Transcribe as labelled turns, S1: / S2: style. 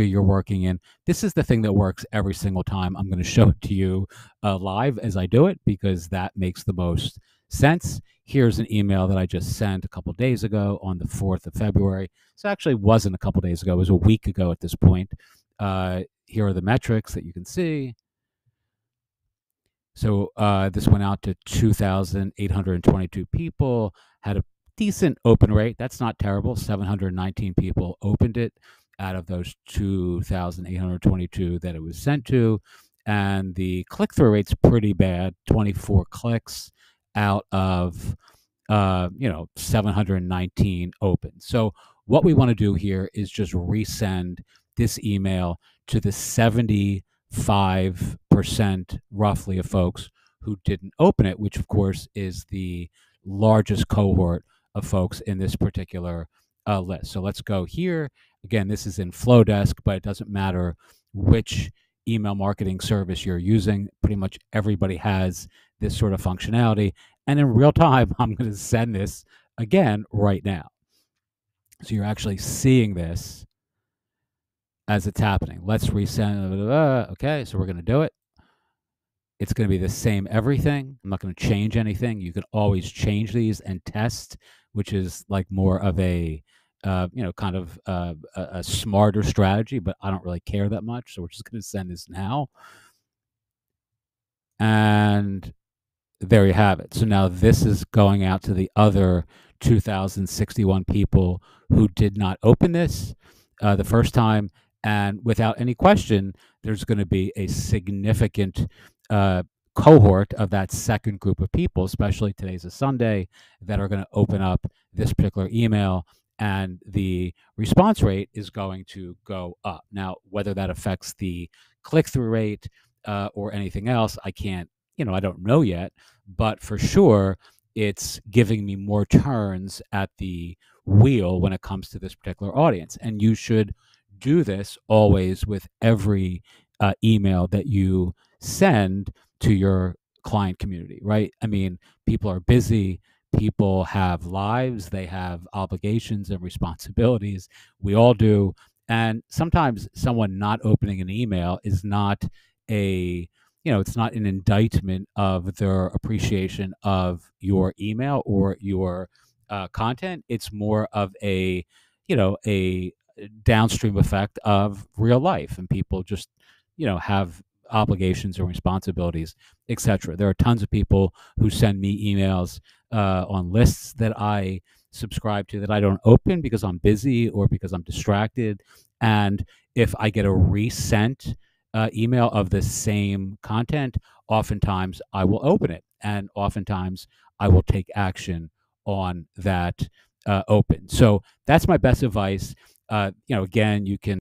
S1: you're working in. This is the thing that works every single time. I'm going to show it to you live as I do it because that makes the most sense. Here's an email that I just sent a couple days ago on the 4th of February. So actually wasn't a couple days ago. It was a week ago at this point. Here are the metrics that you can see. So this went out to 2,822 people, had a decent open rate. That's not terrible. 719 people opened it out of those 2,822 that it was sent to. And the click-through rate's pretty bad, 24 clicks out of 719 open. So what we want to do here is just resend this email to the 75% roughly of folks who didn't open it, which of course is the largest cohort of folks in this particular list. So let's go here. Again, this is in Flowdesk, but it doesn't matter which email marketing service you're using. Pretty much everybody has this sort of functionality. And in real time, I'm going to send this again right now. So you're actually seeing this as it's happening. Let's resend. Okay, so we're going to do it. It's going to be the same everything. I'm not going to change anything. You can always change these and test, which is like more of a kind of a smarter strategy, but I don't really care that much. So we're just going to send this now. And there you have it. So now this is going out to the other 2,061 people who did not open this the first time. And without any question, there's going to be a significant cohort of that second group of people, especially today's a Sunday, that are going to open up this particular email, and the response rate is going to go up. Now, whether that affects the click-through rate or anything else, I can't, I don't know yet, but for sure, it's giving me more turns at the wheel when it comes to this particular audience. And you should do this always with every email that you send to your client community, right? I mean, people are busy. People have lives. They have obligations and responsibilities. We all do. And sometimes someone not opening an email is not it's not an indictment of their appreciation of your email or your content. It's more of a downstream effect of real life, and people just have obligations and responsibilities, etc. There are tons of people who send me emails on lists that I subscribe to that I don't open because I'm busy or because I'm distracted. And if I get a resent email of the same content, oftentimes I will open it, and oftentimes I will take action on that open. So that's my best advice. Again, you can